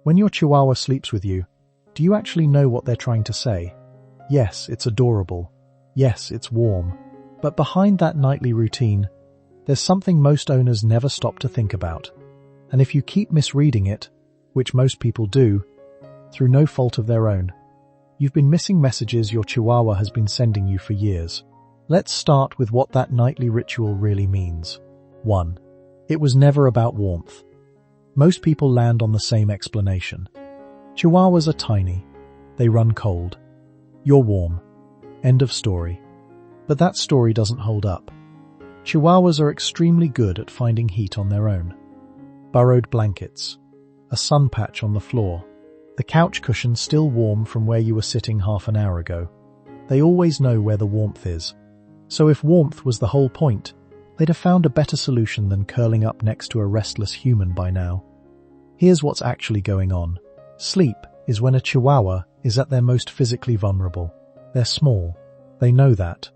When your Chihuahua sleeps with you, do you actually know what they're trying to say? Yes, it's adorable. Yes, it's warm. But behind that nightly routine, there's something most owners never stop to think about. And if you keep misreading it, which most people do, through no fault of their own, you've been missing messages your Chihuahua has been sending you for years. Let's start with what that nightly ritual really means. 1. It was never about warmth. Most people land on the same explanation. Chihuahuas are tiny. They run cold. You're warm. End of story. But that story doesn't hold up. Chihuahuas are extremely good at finding heat on their own. Burrowed blankets, a sun patch on the floor, the couch cushion still warm from where you were sitting half an hour ago. They always know where the warmth is. So if warmth was the whole point, they'd have found a better solution than curling up next to a restless human by now. Here's what's actually going on. Sleep is when a Chihuahua is at their most physically vulnerable. They're small. They know that.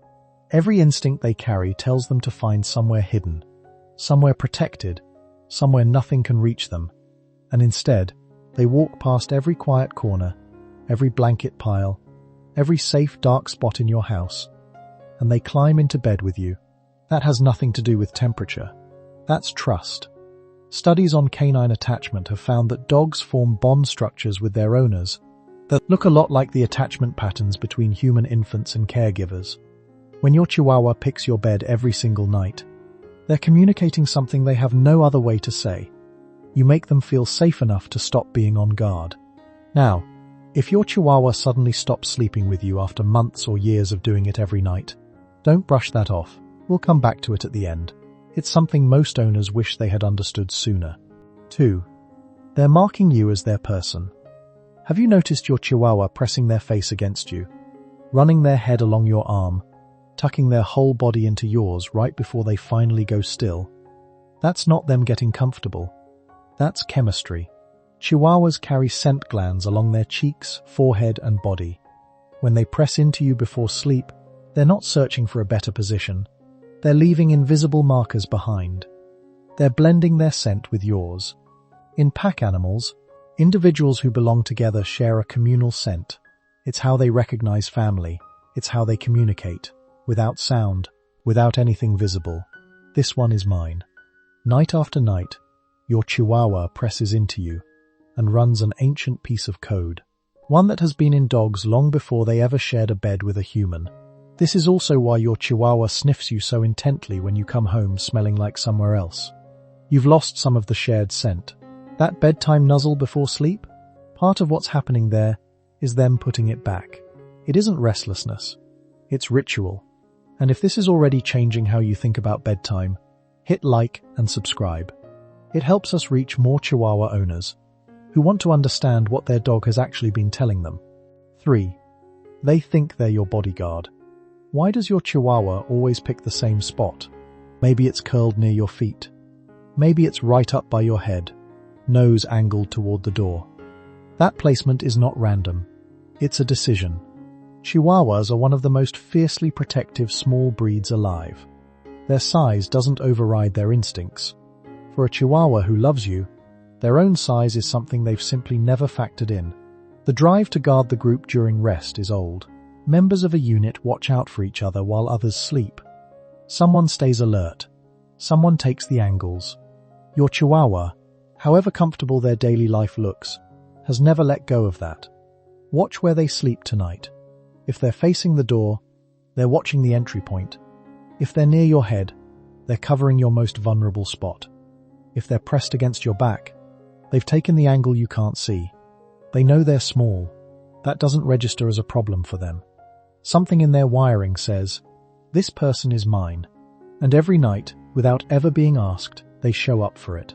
Every instinct they carry tells them to find somewhere hidden, somewhere protected, somewhere nothing can reach them. And instead, they walk past every quiet corner, every blanket pile, every safe dark spot in your house, and they climb into bed with you. That has nothing to do with temperature. That's trust. Studies on canine attachment have found that dogs form bond structures with their owners that look a lot like the attachment patterns between human infants and caregivers. When your Chihuahua picks your bed every single night, they're communicating something they have no other way to say. You make them feel safe enough to stop being on guard. Now, if your Chihuahua suddenly stops sleeping with you after months or years of doing it every night, don't brush that off. We'll come back to it at the end. It's something most owners wish they had understood sooner. 2. They're marking you as their person. Have you noticed your Chihuahua pressing their face against you, running their head along your arm, tucking their whole body into yours right before they finally go still? That's not them getting comfortable. That's chemistry. Chihuahuas carry scent glands along their cheeks, forehead, and body. When they press into you before sleep, they're not searching for a better position. They're leaving invisible markers behind. They're blending their scent with yours. In pack animals, individuals who belong together share a communal scent. It's how they recognize family. It's how they communicate. Without sound, without anything visible. This one is mine. Night after night, your Chihuahua presses into you and runs an ancient piece of code. One that has been in dogs long before they ever shared a bed with a human. This is also why your Chihuahua sniffs you so intently when you come home smelling like somewhere else. You've lost some of the shared scent. That bedtime nuzzle before sleep? Part of what's happening there is them putting it back. It isn't restlessness. It's ritual. And if this is already changing how you think about bedtime, hit like and subscribe. It helps us reach more Chihuahua owners who want to understand what their dog has actually been telling them. 3. They think they're your bodyguard. Why does your Chihuahua always pick the same spot? Maybe it's curled near your feet. Maybe it's right up by your head, nose angled toward the door. That placement is not random. It's a decision. Chihuahuas are one of the most fiercely protective small breeds alive. Their size doesn't override their instincts. For a Chihuahua who loves you, their own size is something they've simply never factored in. The drive to guard the group during rest is old. Members of a unit watch out for each other while others sleep. Someone stays alert. Someone takes the angles. Your Chihuahua, however comfortable their daily life looks, has never let go of that. Watch where they sleep tonight. If they're facing the door, they're watching the entry point. If they're near your head, they're covering your most vulnerable spot. If they're pressed against your back, they've taken the angle you can't see. They know they're small. That doesn't register as a problem for them. Something in their wiring says, this person is mine. And every night, without ever being asked, they show up for it.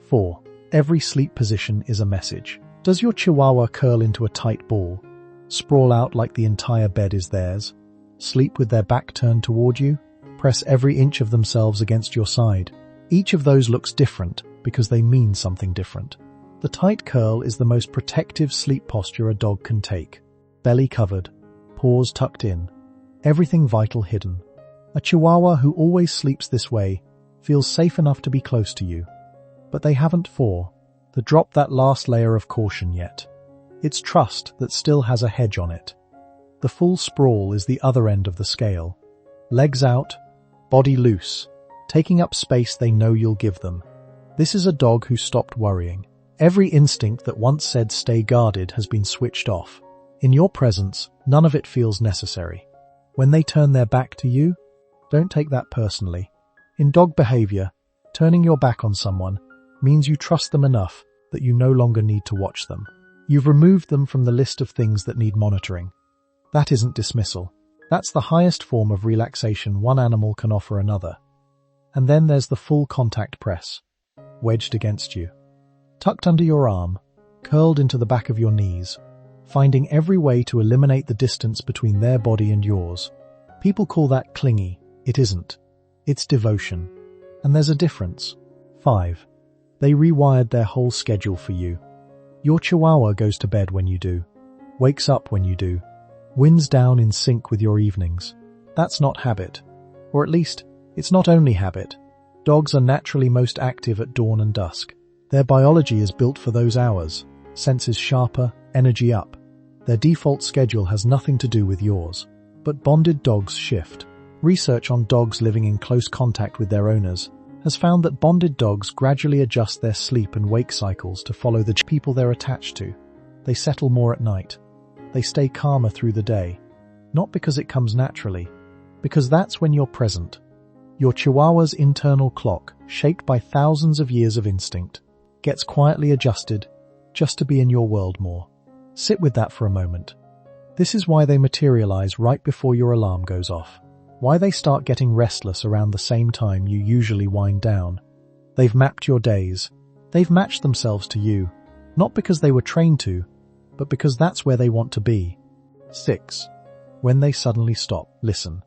4. Every sleep position is a message. Does your Chihuahua curl into a tight ball, sprawl out like the entire bed is theirs, sleep with their back turned toward you, press every inch of themselves against your side? Each of those looks different because they mean something different. The tight curl is the most protective sleep posture a dog can take. Belly covered, paws tucked in, everything vital hidden. A Chihuahua who always sleeps this way feels safe enough to be close to you. But they haven't to drop that last layer of caution yet. It's trust that still has a hedge on it. The full sprawl is the other end of the scale. Legs out, body loose, taking up space they know you'll give them. This is a dog who stopped worrying. Every instinct that once said stay guarded has been switched off. In your presence, none of it feels necessary. When they turn their back to you, don't take that personally. In dog behavior, turning your back on someone means you trust them enough that you no longer need to watch them. You've removed them from the list of things that need monitoring. That isn't dismissal. That's the highest form of relaxation one animal can offer another. And then there's the full contact press, wedged against you, tucked under your arm, curled into the back of your knees, finding every way to eliminate the distance between their body and yours. People call that clingy. It isn't. It's devotion. And there's a difference. 5. They rewired their whole schedule for you. Your Chihuahua goes to bed when you do, wakes up when you do, winds down in sync with your evenings. That's not habit. Or at least, it's not only habit. Dogs are naturally most active at dawn and dusk. Their biology is built for those hours, senses sharper, energy up. Their default schedule has nothing to do with yours. But bonded dogs shift. Research on dogs living in close contact with their owners has found that bonded dogs gradually adjust their sleep and wake cycles to follow the people they're attached to. They settle more at night. They stay calmer through the day. Not because it comes naturally, because that's when you're present. Your Chihuahua's internal clock, shaped by thousands of years of instinct, gets quietly adjusted just to be in your world more. Sit with that for a moment. This is why they materialize right before your alarm goes off. Why they start getting restless around the same time you usually wind down. They've mapped your days. They've matched themselves to you, not because they were trained to, but because that's where they want to be. 6. When they suddenly stop, listen.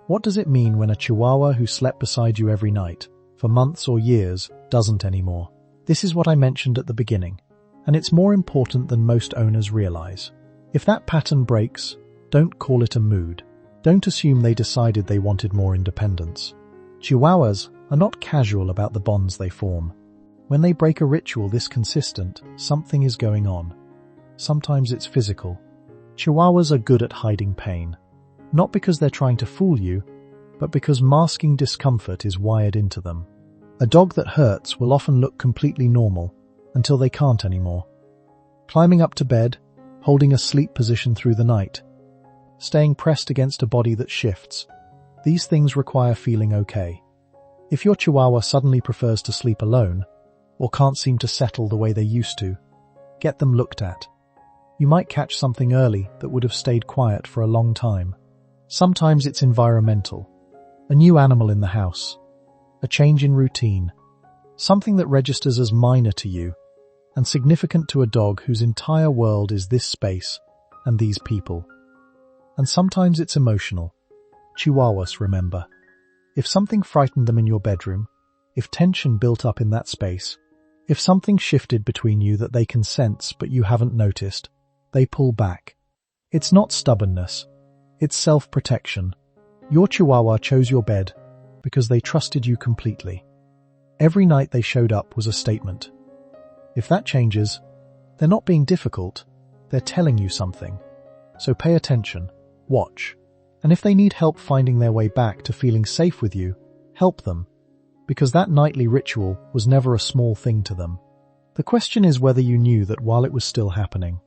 What does it mean when a Chihuahua who slept beside you every night, for months or years, doesn't anymore? This is what I mentioned at the beginning, and it's more important than most owners realize. If that pattern breaks, don't call it a mood. Don't assume they decided they wanted more independence. Chihuahuas are not casual about the bonds they form. When they break a ritual this consistent, something is going on. Sometimes it's physical. Chihuahuas are good at hiding pain. Not because they're trying to fool you, but because masking discomfort is wired into them. A dog that hurts will often look completely normal until they can't anymore. Climbing up to bed, holding a sleep position through the night, staying pressed against a body that shifts. These things require feeling okay. If your Chihuahua suddenly prefers to sleep alone, or can't seem to settle the way they used to, get them looked at. You might catch something early that would have stayed quiet for a long time. Sometimes it's environmental. A new animal in the house. A change in routine. Something that registers as minor to you, and significant to a dog whose entire world is this space and these people. And sometimes it's emotional. Chihuahuas, remember. If something frightened them in your bedroom, if tension built up in that space, if something shifted between you that they can sense but you haven't noticed, they pull back. It's not stubbornness. It's self-protection. Your Chihuahua chose your bed because they trusted you completely. Every night they showed up was a statement. If that changes, they're not being difficult, they're telling you something. So pay attention. Watch. And if they need help finding their way back to feeling safe with you, help them. Because that nightly ritual was never a small thing to them. The question is whether you knew that while it was still happening.